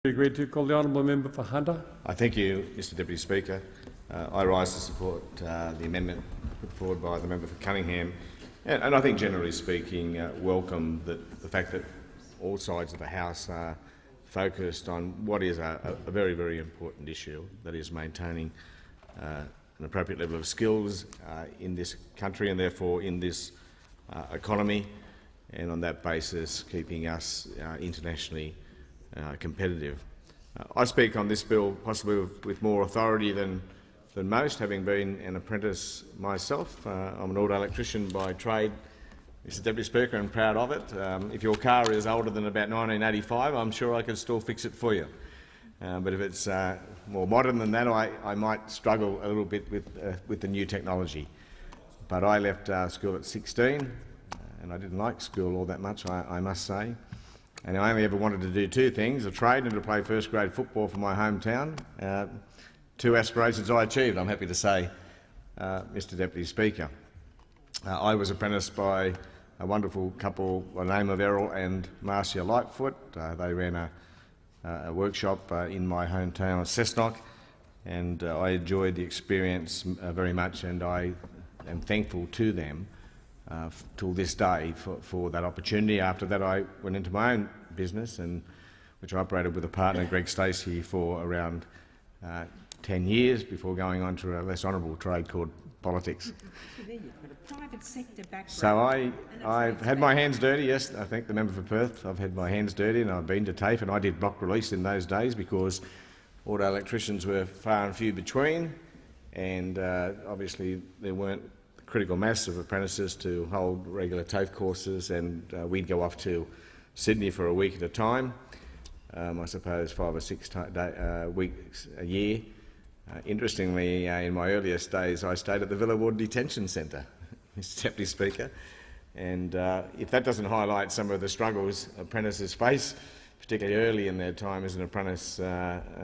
Agreed to. Call the honourable member for Hunter. I thank you, Mr Deputy Speaker. I rise to support the amendment put forward by the member for Cunningham, and I think, generally speaking, welcome the fact that all sides of the House are focused on what is a very, very important issue, that is maintaining an appropriate level of skills in this country and therefore in this economy, and on that basis keeping us internationally competitive. I speak on this bill possibly with more authority than most, having been an apprentice myself. I'm an auto electrician by trade, Mr Deputy Speaker, and proud of it. If your car is older than about 1985, I'm sure I could still fix it for you. But if it's more modern than that, I might struggle a little bit with the new technology. But I left school at 16, and I didn't like school all that much, I must say. And I only ever wanted to do two things: a trade and to play first-grade football for my hometown. Two aspirations I achieved, I'm happy to say, Mr Deputy Speaker. I was apprenticed by a wonderful couple by the name of Errol and Marcia Lightfoot. They ran a workshop in my hometown of Cessnock, and I enjoyed the experience very much, and I am thankful to them till this day for that opportunity. After that, I went into my own business, which I operated with a partner, Greg Stacey, for around 10 years before going on to a less honourable trade called politics. So I've had my hands dirty, yes, I thank the member for Perth. I've had my hands dirty, and I've been to TAFE, and I did block release in those days because auto electricians were far and few between, and obviously there weren't critical mass of apprentices to hold regular TAFE courses, and we'd go off to Sydney for a week at a time, I suppose 5 or 6 weeks a year. Interestingly, in my earliest days I stayed at the Villa Ward Detention Centre, Mr Deputy Speaker, and if that doesn't highlight some of the struggles apprentices face, particularly early in their time as an apprentice,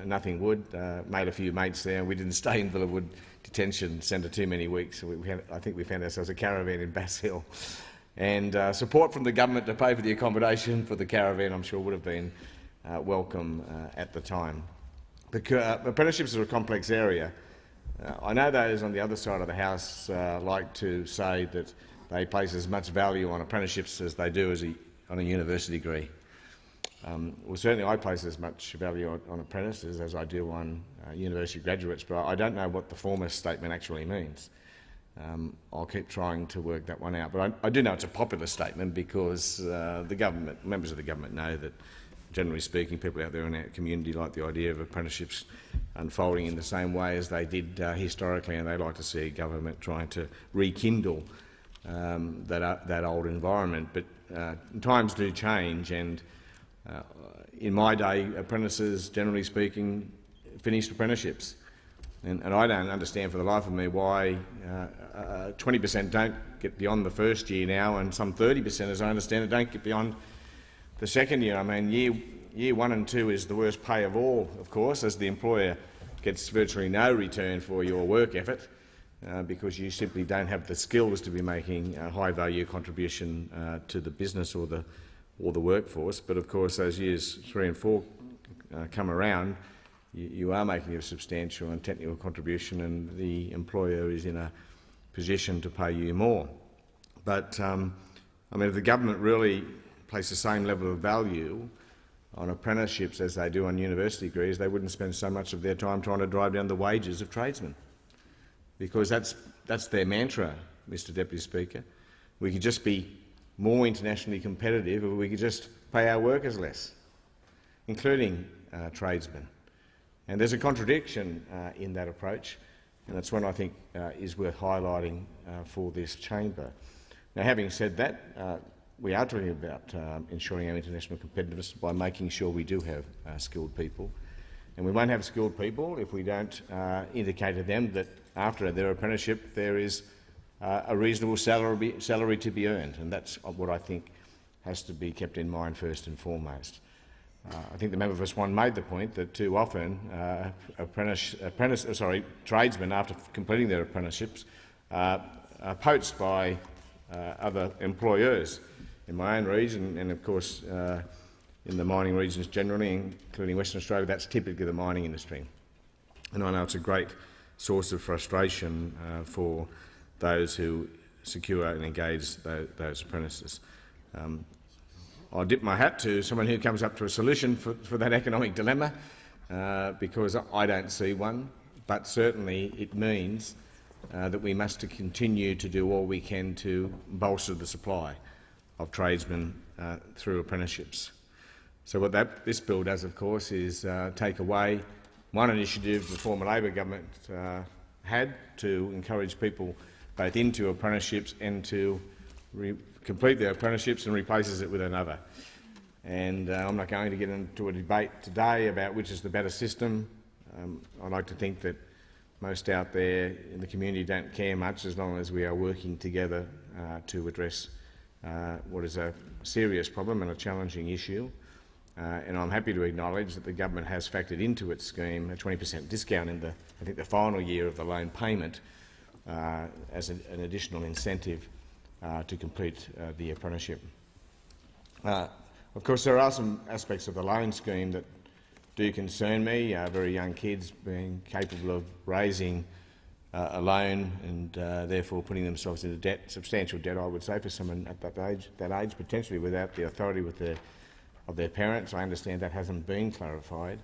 nothing would. Made a few mates there, and we didn't stay in Villa Wood Detention Centre too many weeks. So I think we found ourselves a caravan in Bass Hill. And support from the government to pay for the accommodation for the caravan, I'm sure, would have been welcome at the time. Apprenticeships are a complex area. I know those on the other side of the House like to say that they place as much value on apprenticeships as they do on a university degree. Well, certainly I place as much value on apprentices as I do on university graduates, but I don't know what the former statement actually means. I'll keep trying to work that one out, but I do know it's a popular statement because members of the government know that, generally speaking, people out there in our community like the idea of apprenticeships unfolding in the same way as they did historically, and they like to see government trying to rekindle that old environment. But times do change, and in my day, apprentices, generally speaking, finished apprenticeships. And I don't understand for the life of me why 20% don't get beyond the first year now, and some 30%, as I understand it, don't get beyond the second year. I mean, year 1 and 2 is the worst pay of all, of course, as the employer gets virtually no return for your work effort because you simply don't have the skills to be making a high-value contribution to the business or the workforce. But of course, as years 3 and 4 come around, you are making a substantial and technical contribution, and the employer is in a position to pay you more. But I mean, if the government really place the same level of value on apprenticeships as they do on university degrees, they wouldn't spend so much of their time trying to drive down the wages of tradesmen, because that's their mantra, Mr Deputy Speaker. We could just be more internationally competitive, or we could just pay our workers less, including tradesmen. And there's a contradiction in that approach, and that's one I think is worth highlighting for this chamber. Now, having said that, we are talking about ensuring our international competitiveness by making sure we do have skilled people. And we won't have skilled people if we don't indicate to them that after their apprenticeship there is a reasonable salary to be earned, and that's what I think has to be kept in mind first and foremost. I think the member for Swan made the point that too often tradesmen, after completing their apprenticeships, are poached by other employers. In my own region, and of course in the mining regions generally, including Western Australia, that's typically the mining industry. And I know it's a great source of frustration for those who secure and engage those apprentices. I'll dip my hat to someone who comes up to a solution for that economic dilemma, because I don't see one, but certainly it means that we must continue to do all we can to bolster the supply of tradesmen through apprenticeships. So what this bill does, of course, is take away one initiative the former Labor government had to encourage people both into apprenticeships and to complete their apprenticeships, and replaces it with another. And I'm not going to get into a debate today about which is the better system. I like to think that most out there in the community don't care much, as long as we are working together to address what is a serious problem and a challenging issue. And I'm happy to acknowledge that the government has factored into its scheme a 20% discount in the final year of the loan payment as an additional incentive to complete the apprenticeship. Of course, there are some aspects of the loan scheme that do concern me. Very young kids being capable of raising a loan and therefore putting themselves into debt, substantial debt, I would say, for someone at that age, potentially without the authority of their parents. I understand that hasn't been clarified.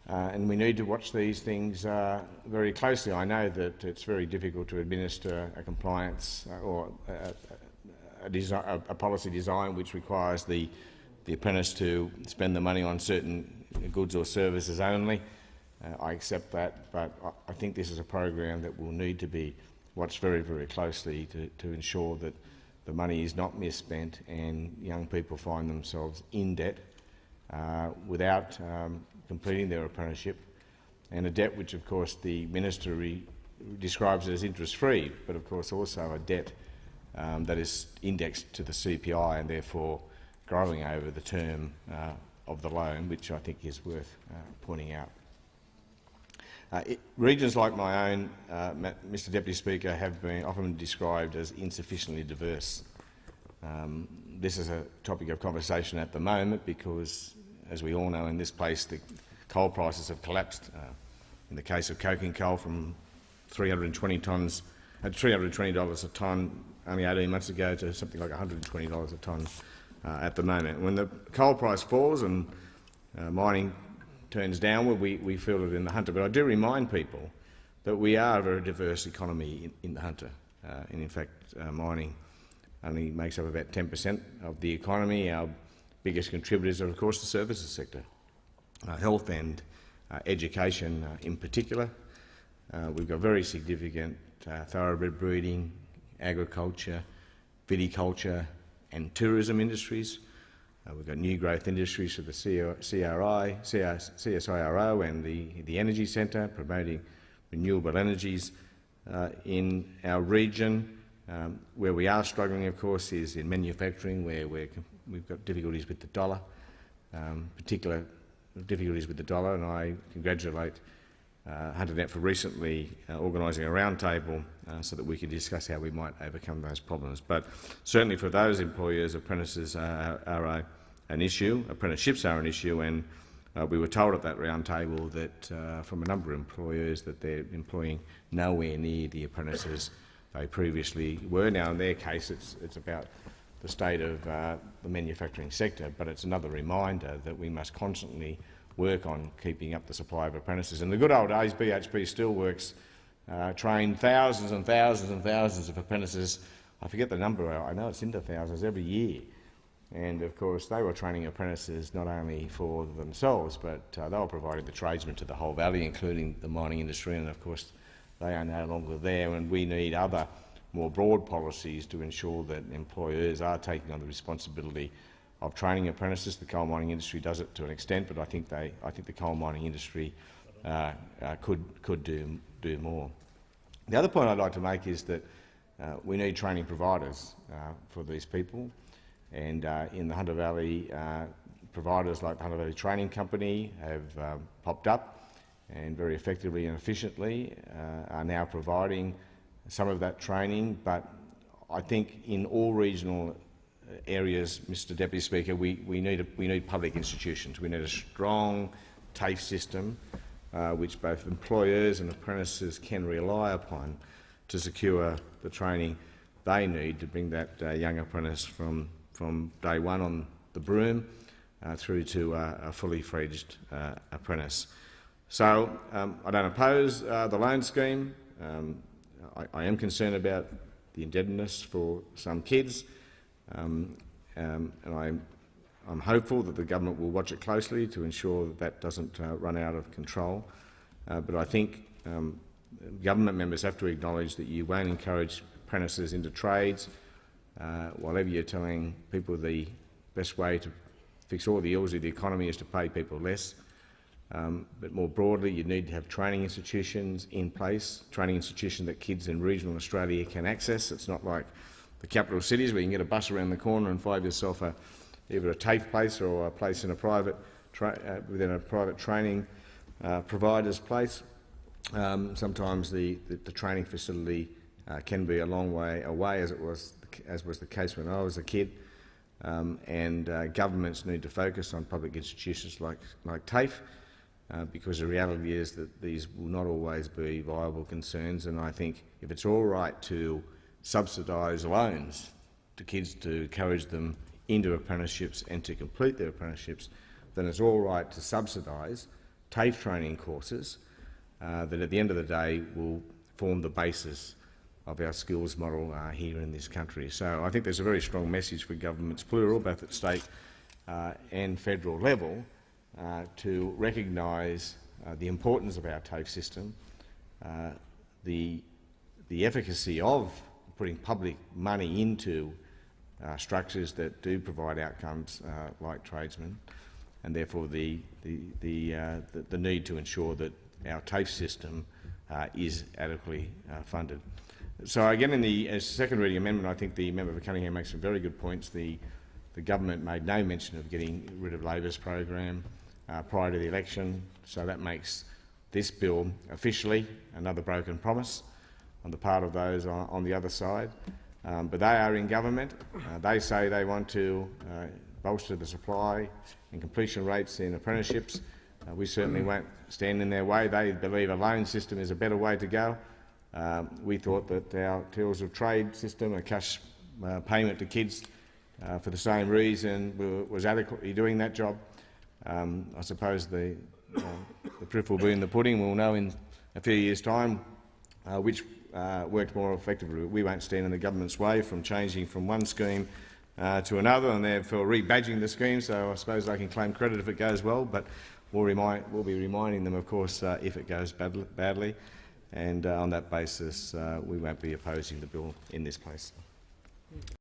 And we need to watch these things very closely. I know that it's very difficult to administer a compliance or a policy design which requires the apprentice to spend the money on certain goods or services only. I accept that, but I think this is a program that will need to be watched very, very closely to ensure that the money is not misspent and young people find themselves in debt without completing their apprenticeship, and a debt which, of course, the Minister describes as interest-free, but of course also a debt that is indexed to the CPI and therefore growing over the term of the loan, which I think is worth pointing out. Regions like my own, Mr Deputy Speaker, have been often described as insufficiently diverse. This is a topic of conversation at the moment because, as we all know in this place, the coal prices have collapsed. In the case of coking coal, from $320 a tonne only 18 months ago to something like $120 a tonne at the moment. When the coal price falls and mining turns downward, we feel it in the Hunter. But I do remind people that we are a very diverse economy in the Hunter. And in fact, mining only makes up about 10% of the economy. Our biggest contributors are, of course, the services sector, health and education in particular. We've got very significant thoroughbred breeding, agriculture, viticulture and tourism industries. We've got new growth industries for the CSIRO and the Energy Centre, promoting renewable energies in our region. Where we are struggling, of course, is in manufacturing, where we've got difficulties with the dollar, particular difficulties with the dollar, and I congratulate HunterNet for recently organising a roundtable so that we can discuss how we might overcome those problems. But certainly for those employers, apprentices are an issue, apprenticeships are an issue, and we were told at that roundtable that from a number of employers that they're employing nowhere near the apprentices they previously were. Now in their case it's about the state of the manufacturing sector, but it's another reminder that we must constantly work on keeping up the supply of apprentices. In the good old days, BHP Steelworks trained thousands and thousands and thousands of apprentices. I forget the number, I know it's into thousands every year. And of course they were training apprentices not only for themselves, but they were providing the tradesmen to the whole valley, including the mining industry, and of course they are no longer there, and we need other more broad policies to ensure that employers are taking on the responsibility of training apprentices. The coal mining industry does it to an extent, but I think the coal mining industry could do more. The other point I'd like to make is that we need training providers for these people, and in the Hunter Valley, providers like the Hunter Valley Training Company have popped up and very effectively and efficiently are now providing some of that training. But I think in all regional areas, Mr Deputy Speaker, we need public institutions. We need a strong TAFE system which both employers and apprentices can rely upon to secure the training they need to bring that young apprentice from day one on the broom through to a fully fledged apprentice. So I don't oppose the loan scheme. I am concerned about the indebtedness for some kids, and I'm hopeful that the government will watch it closely to ensure that that doesn't run out of control. But I think government members have to acknowledge that you won't encourage apprentices into trades, while you're telling people the best way to fix all the ills of the economy is to pay people less. But more broadly, you need to have training institutions in place, training institutions that kids in regional Australia can access. It's not like the capital cities where you can get a bus around the corner and find yourself either a TAFE place or a place in a private within a private training provider's place. Sometimes the training facility can be a long way away, as was the case when I was a kid. And governments need to focus on public institutions like TAFE, because the reality is that these will not always be viable concerns. And I think if it's all right to subsidise loans to kids to encourage them into apprenticeships and to complete their apprenticeships, then it's all right to subsidise TAFE training courses that at the end of the day will form the basis of our skills model here in this country. So I think there's a very strong message for governments, plural, both at state and federal level, to recognise the importance of our TAFE system, the efficacy of putting public money into structures that do provide outcomes like tradesmen, and therefore the need to ensure that our TAFE system is adequately funded. So again, in the second reading amendment, I think the member for Cunningham makes some very good points. The government made no mention of getting rid of Labor's program prior to the election, so that makes this bill officially another broken promise on the part of those on the other side. But they are in government. They say they want to bolster the supply and completion rates in apprenticeships. We certainly won't stand in their way. They believe a loan system is a better way to go. We thought that our Tools of Trade system, a cash payment to kids for the same reason, was adequately doing that job. I suppose the proof will be in the pudding. We'll know in a few years' time which worked more effectively. We won't stand in the government's way from changing from one scheme to another, and therefore rebadging the scheme, so I suppose they can claim credit if it goes well, but we'll be reminding them, of course, if it goes badly, and on that basis we won't be opposing the bill in this place.